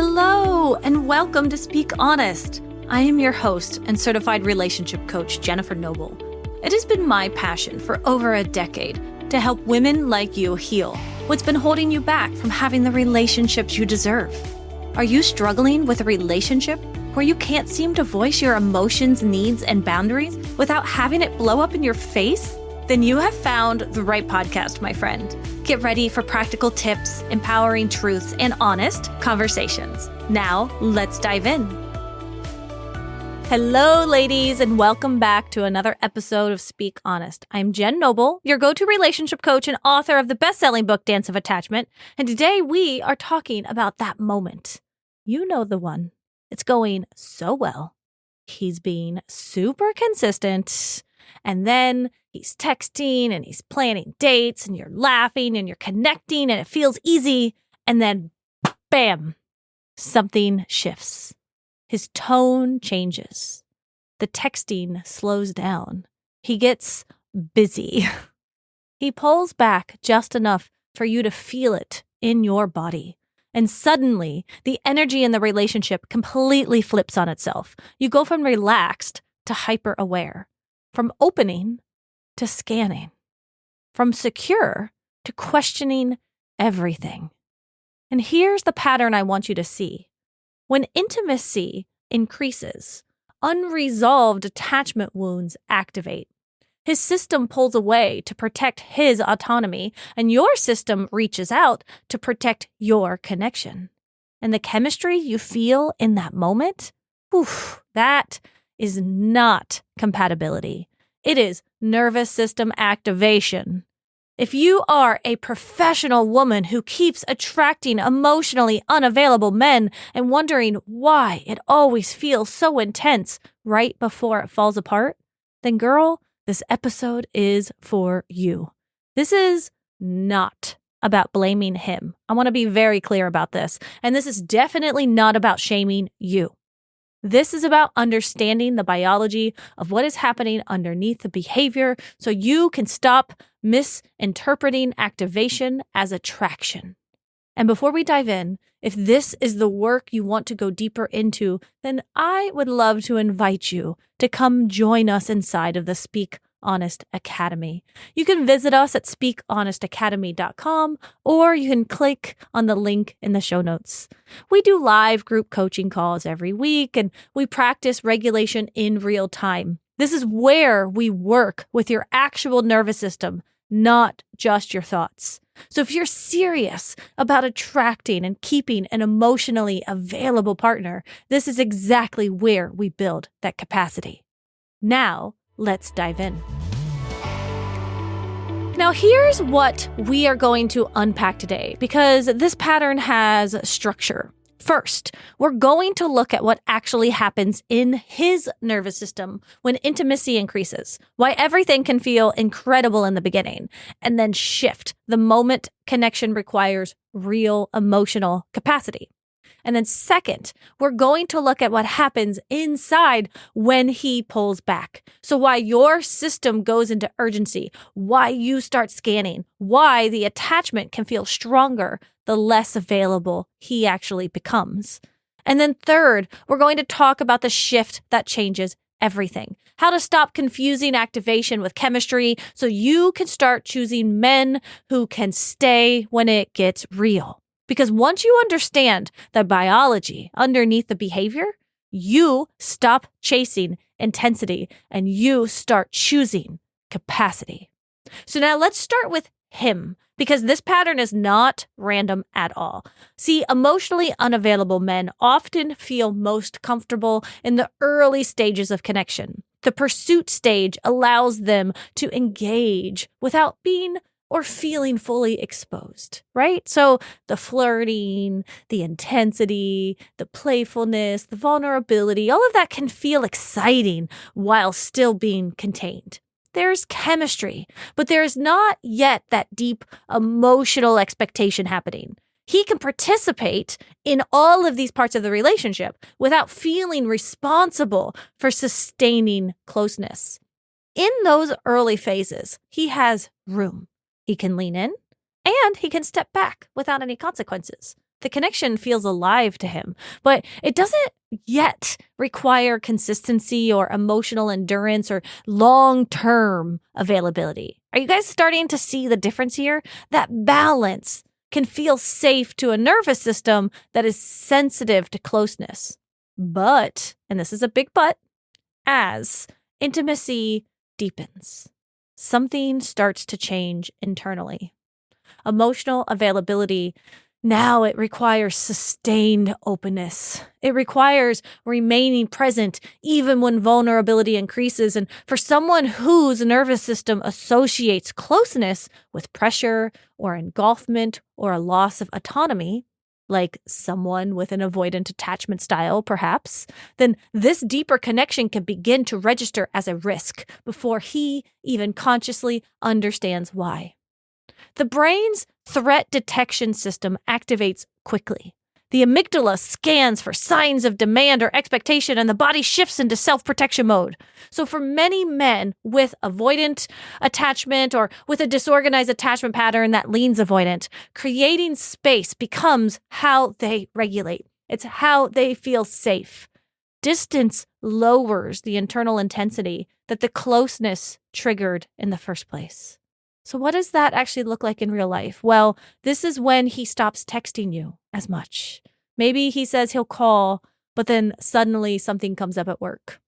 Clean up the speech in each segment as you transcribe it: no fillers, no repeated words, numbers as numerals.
Hello, and welcome to Speak Honest. I am your host and certified relationship coach, Jennifer Noble. It has been my passion for over a decade to help women like you heal what's been holding you back from having the relationships you deserve. Are you struggling with a relationship where you can't seem to voice your emotions, needs, and boundaries without having it blow up in your face? Then you have found the right podcast, my friend. Get ready for practical tips, empowering truths, and honest conversations. Now, let's dive in. Hello, ladies, and welcome back to another episode of Speak Honest. I'm Jen Noble, your go-to relationship coach and author of the best-selling book, Dance of Attachment. And today we are talking about that moment. You know the one. It's going so well. He's being super consistent. And then he's texting and he's planning dates and you're laughing and you're connecting and it feels easy. And then, bam, something shifts. His tone changes. The texting slows down. He gets busy. He pulls back just enough for you to feel it in your body. And suddenly, the energy in the relationship completely flips on itself. You go from relaxed to hyper-aware. From opening to scanning, from secure to questioning everything. And here's the pattern I want you to see. When intimacy increases, unresolved attachment wounds activate. His system pulls away to protect his autonomy, and your system reaches out to protect your connection. And the chemistry you feel in that moment, that is not compatibility. It is nervous system activation. If you are a professional woman who keeps attracting emotionally unavailable men and wondering why it always feels so intense right before it falls apart, then girl, this episode is for you. This is not about blaming him. I want to be very clear about this. And this is definitely not about shaming you. This is about understanding the biology of what is happening underneath the behavior so you can stop misinterpreting activation as attraction. And before we dive in, if this is the work you want to go deeper into, then I would love to invite you to come join us inside of the Speak Honest Academy. You can visit us at speakhonestacademy.com or you can click on the link in the show notes. We do live group coaching calls every week and we practice regulation in real time. This is where we work with your actual nervous system, not just your thoughts. So if you're serious about attracting and keeping an emotionally available partner, this is exactly where we build that capacity. Now, let's dive in. Now, here's what we are going to unpack today because this pattern has structure. First, we're going to look at what actually happens in his nervous system when intimacy increases, why everything can feel incredible in the beginning, and then shift the moment connection requires real emotional capacity. And then second, we're going to look at what happens inside when he pulls back. So why your system goes into urgency, why you start scanning, why the attachment can feel stronger the less available he actually becomes. And then third, we're going to talk about the shift that changes everything. How to stop confusing activation with chemistry so you can start choosing men who can stay when it gets real. Because once you understand the biology underneath the behavior, you stop chasing intensity and you start choosing capacity. So now let's start with him, because this pattern is not random at all. See, emotionally unavailable men often feel most comfortable in the early stages of connection. The pursuit stage allows them to engage without being or feeling fully exposed, right? So the flirting, the intensity, the playfulness, the vulnerability, all of that can feel exciting while still being contained. There's chemistry, but there's not yet that deep emotional expectation happening. He can participate in all of these parts of the relationship without feeling responsible for sustaining closeness. In those early phases, he has room. He can lean in and he can step back without any consequences. The connection feels alive to him, but it doesn't yet require consistency or emotional endurance or long-term availability. Are you guys starting to see the difference here? That balance can feel safe to a nervous system that is sensitive to closeness. But, and this is a big but, as intimacy deepens, something starts to change internally. Emotional availability, now it requires sustained openness. It requires remaining present even when vulnerability increases. And for someone whose nervous system associates closeness with pressure or engulfment or a loss of autonomy, like someone with an avoidant attachment style, perhaps, then this deeper connection can begin to register as a risk before he even consciously understands why. The brain's threat detection system activates quickly. The amygdala scans for signs of demand or expectation, and the body shifts into self-protection mode. So for many men with avoidant attachment or with a disorganized attachment pattern that leans avoidant, creating space becomes how they regulate. It's how they feel safe. Distance lowers the internal intensity that the closeness triggered in the first place. So what does that actually look like in real life? Well, this is when he stops texting you as much. Maybe he says he'll call, but then suddenly something comes up at work.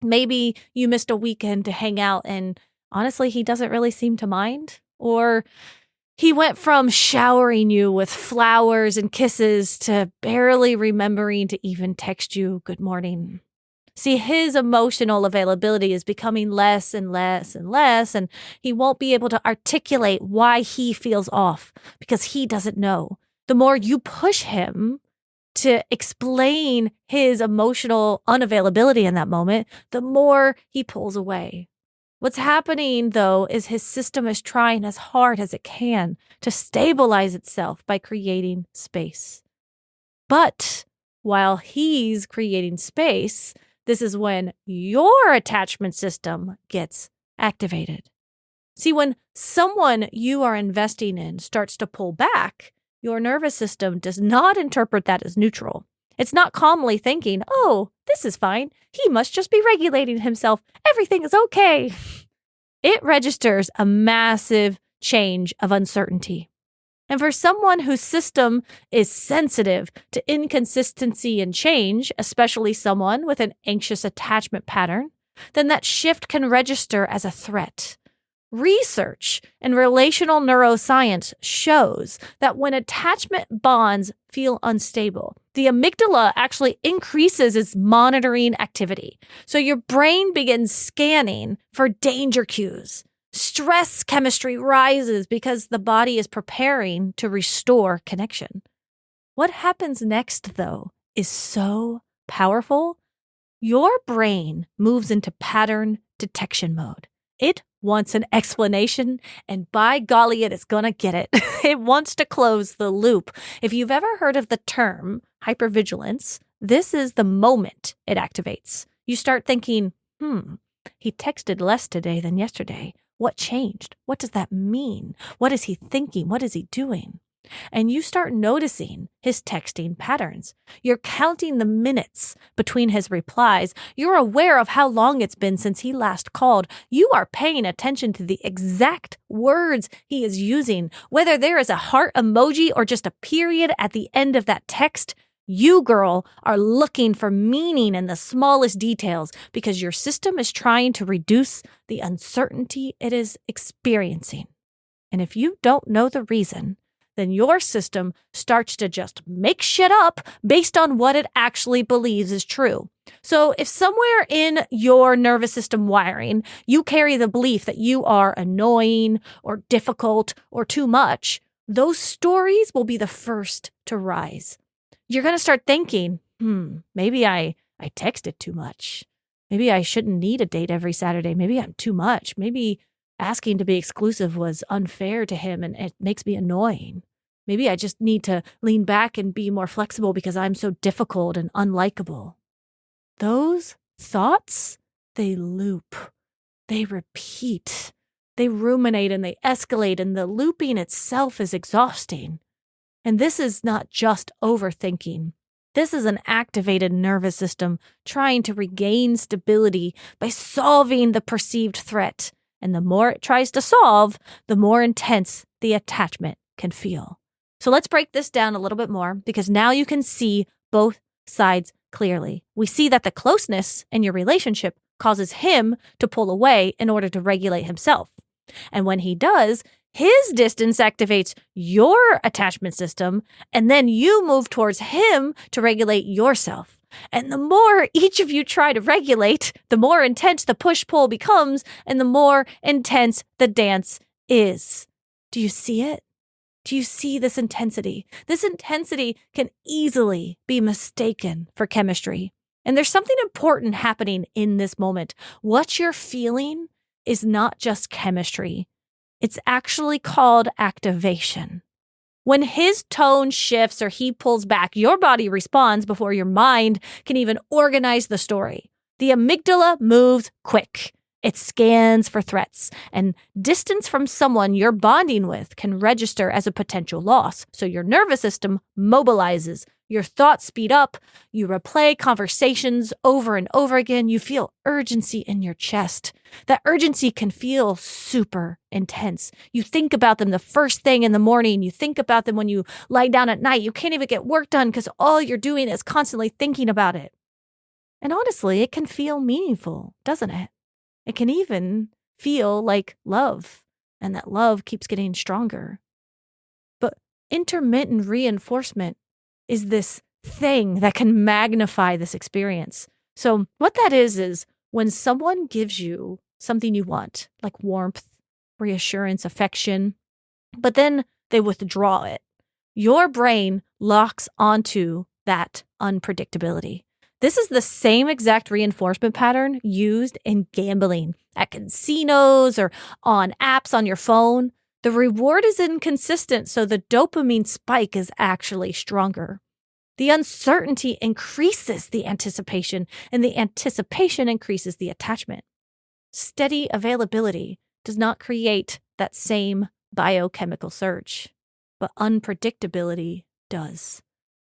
Maybe you missed a weekend to hang out and honestly, he doesn't really seem to mind. Or he went from showering you with flowers and kisses to barely remembering to even text you good morning. See, his emotional availability is becoming less and less and less, and he won't be able to articulate why he feels off because he doesn't know. The more you push him to explain his emotional unavailability in that moment, the more he pulls away. What's happening, though, is his system is trying as hard as it can to stabilize itself by creating space. But while he's creating space, this is when your attachment system gets activated. See, when someone you are investing in starts to pull back, your nervous system does not interpret that as neutral. It's not calmly thinking, oh, this is fine. He must just be regulating himself. Everything is okay. It registers a massive change of uncertainty. And for someone whose system is sensitive to inconsistency and change, especially someone with an anxious attachment pattern, then that shift can register as a threat. Research in relational neuroscience shows that when attachment bonds feel unstable, the amygdala actually increases its monitoring activity. So your brain begins scanning for danger cues. Stress chemistry rises because the body is preparing to restore connection. What happens next, though, is so powerful. Your brain moves into pattern detection mode. It wants an explanation, and by golly, it is going to get it. It wants to close the loop. If you've ever heard of the term hypervigilance, this is the moment it activates. You start thinking, he texted less today than yesterday. What changed? What does that mean? What is he thinking? What is he doing? And you start noticing his texting patterns. You're counting the minutes between his replies. You're aware of how long it's been since he last called. You are paying attention to the exact words he is using. Whether there is a heart emoji or just a period at the end of that text, you, girl, are looking for meaning in the smallest details because your system is trying to reduce the uncertainty it is experiencing. And if you don't know the reason, then your system starts to just make shit up based on what it actually believes is true. So if somewhere in your nervous system wiring, you carry the belief that you are annoying or difficult or too much, those stories will be the first to rise. You're going to start thinking, maybe I texted too much. Maybe I shouldn't need a date every Saturday. Maybe I'm too much. Maybe asking to be exclusive was unfair to him and it makes me annoying. Maybe I just need to lean back and be more flexible because I'm so difficult and unlikable. Those thoughts, they loop, they repeat, they ruminate and they escalate, and the looping itself is exhausting. And this is not just overthinking. This is an activated nervous system trying to regain stability by solving the perceived threat. And the more it tries to solve, the more intense the attachment can feel. So let's break this down a little bit more, because now you can see both sides clearly. We see that the closeness in your relationship causes him to pull away in order to regulate himself. And when he does, his distance activates your attachment system, and then you move towards him to regulate yourself. And the more each of you try to regulate, the more intense the push-pull becomes, and the more intense the dance is. Do you see it? Do you see this intensity? This intensity can easily be mistaken for chemistry. And there's something important happening in this moment. What you're feeling is not just chemistry. It's actually called activation. When his tone shifts or he pulls back, your body responds before your mind can even organize the story. The amygdala moves quick. It scans for threats, and distance from someone you're bonding with can register as a potential loss. So your nervous system mobilizes. Your thoughts speed up. You replay conversations over and over again. You feel urgency in your chest. That urgency can feel super intense. You think about them the first thing in the morning. You think about them when you lie down at night. You can't even get work done because all you're doing is constantly thinking about it. And honestly, it can feel meaningful, doesn't it? It can even feel like love, and that love keeps getting stronger. But intermittent reinforcement is this thing that can magnify this experience. So what that is when someone gives you something you want, like warmth, reassurance, affection, but then they withdraw it, your brain locks onto that unpredictability. This is the same exact reinforcement pattern used in gambling, at casinos, or on apps on your phone. The reward is inconsistent, so the dopamine spike is actually stronger. The uncertainty increases the anticipation, and the anticipation increases the attachment. Steady availability does not create that same biochemical surge, but unpredictability does.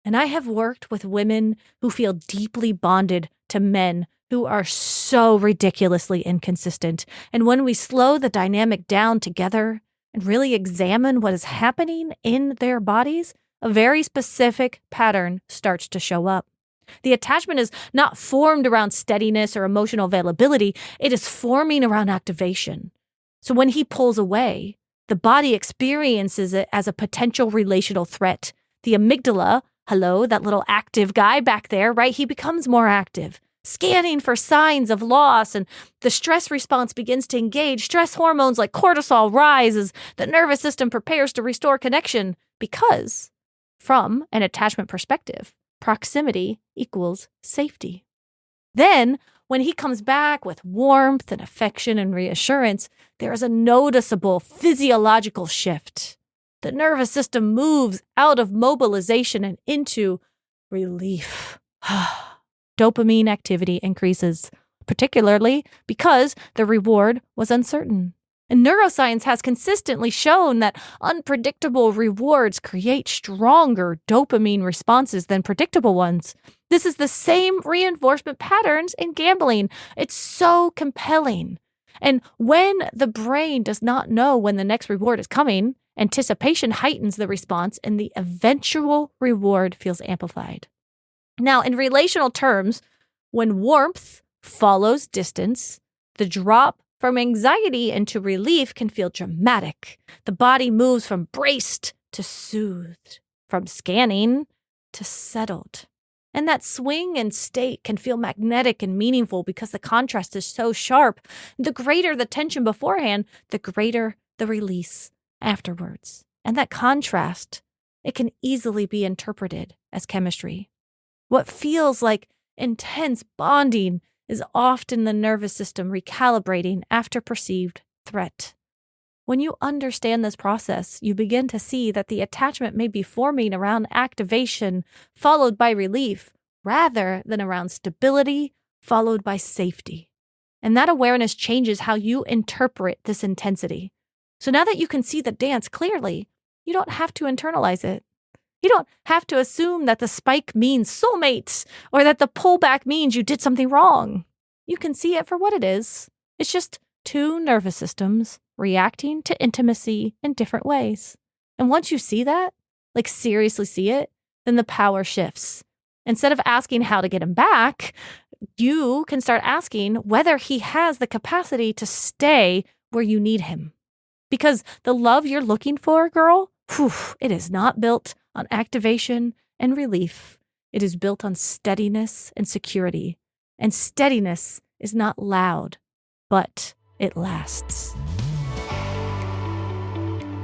And I have worked with women who feel deeply bonded to men who are so ridiculously inconsistent. And when we slow the dynamic down together and really examine what is happening in their bodies, a very specific pattern starts to show up. The attachment is not formed around steadiness or emotional availability. It is forming around activation. So when he pulls away, the body experiences it as a potential relational threat. The amygdala, hello, that little active guy back there, right? He becomes more active, scanning for signs of loss, and the stress response begins to engage. Stress hormones like cortisol rise as the nervous system prepares to restore connection, because from an attachment perspective, proximity equals safety. Then, when he comes back with warmth and affection and reassurance, there is a noticeable physiological shift. The nervous system moves out of mobilization and into relief. Dopamine activity increases, particularly because the reward was uncertain. And neuroscience has consistently shown that unpredictable rewards create stronger dopamine responses than predictable ones. This is the same reinforcement patterns in gambling. It's so compelling. And when the brain does not know when the next reward is coming, anticipation heightens the response and the eventual reward feels amplified. Now, in relational terms, when warmth follows distance, the drop from anxiety into relief can feel dramatic. The body moves from braced to soothed, from scanning to settled. And that swing in state can feel magnetic and meaningful because the contrast is so sharp. The greater the tension beforehand, the greater the release afterwards. And that contrast, it can easily be interpreted as chemistry. What feels like intense bonding is often the nervous system recalibrating after perceived threat. When you understand this process, you begin to see that the attachment may be forming around activation followed by relief, rather than around stability followed by safety. And that awareness changes how you interpret this intensity. So now that you can see the dance clearly, you don't have to internalize it. You don't have to assume that the spike means soulmates or that the pullback means you did something wrong. You can see it for what it is. It's just two nervous systems reacting to intimacy in different ways. And once you see that, like seriously see it, then the power shifts. Instead of asking how to get him back, you can start asking whether he has the capacity to stay where you need him. Because the love you're looking for, girl, it is not built on activation and relief. It is built on steadiness and security. And steadiness is not loud, but it lasts.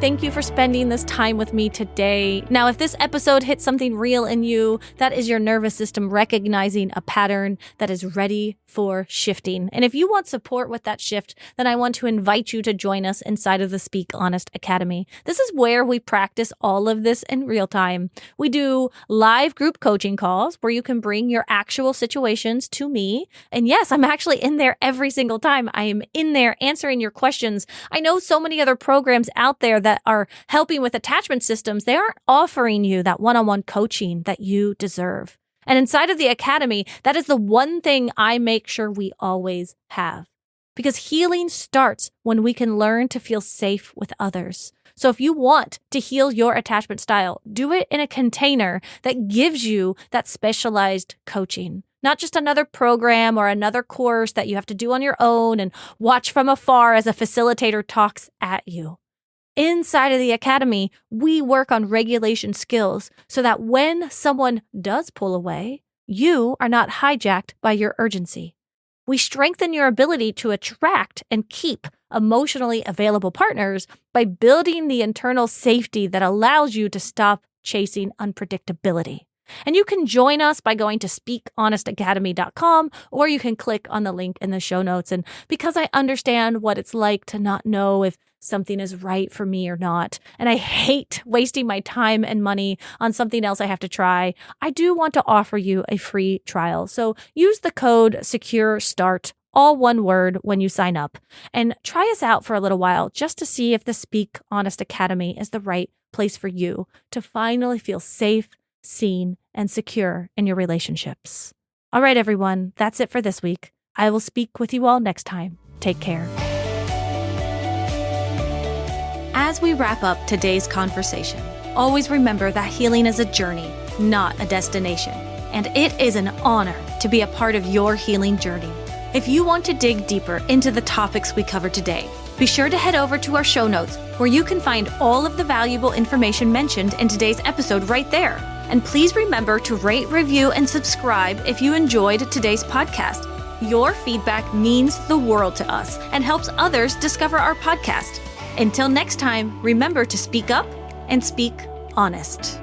Thank you for spending this time with me today. Now, if this episode hit something real in you, that is your nervous system recognizing a pattern that is ready for shifting. And if you want support with that shift, then I want to invite you to join us inside of the Speak Honest Academy. This is where we practice all of this in real time. We do live group coaching calls where you can bring your actual situations to me. And yes, I'm actually in there every single time. I am in there answering your questions. I know so many other programs out there that are helping with attachment systems. They aren't offering you that one-on-one coaching that you deserve. And inside of the Academy, that is the one thing I make sure we always have. Because healing starts when we can learn to feel safe with others. So if you want to heal your attachment style, do it in a container that gives you that specialized coaching. Not just another program or another course that you have to do on your own and watch from afar as a facilitator talks at you. Inside of the Academy, we work on regulation skills so that when someone does pull away, you are not hijacked by your urgency. We strengthen your ability to attract and keep emotionally available partners by building the internal safety that allows you to stop chasing unpredictability. And you can join us by going to speakhonestacademy.com, or you can click on the link in the show notes. And because I understand what it's like to not know if something is right for me or not, and I hate wasting my time and money on something else I have to try, I do want to offer you a free trial. So use the code SECURESTART, all one word, when you sign up, and try us out for a little while just to see if the Speak Honest Academy is the right place for you to finally feel safe, seen, and secure in your relationships. All right, everyone, that's it for this week. I will speak with you all next time. Take care. As we wrap up today's conversation, always remember that healing is a journey, not a destination. And it is an honor to be a part of your healing journey. If you want to dig deeper into the topics we covered today, be sure to head over to our show notes where you can find all of the valuable information mentioned in today's episode right there. And please remember to rate, review, and subscribe if you enjoyed today's podcast. Your feedback means the world to us and helps others discover our podcast. Until next time, remember to speak up and speak honest.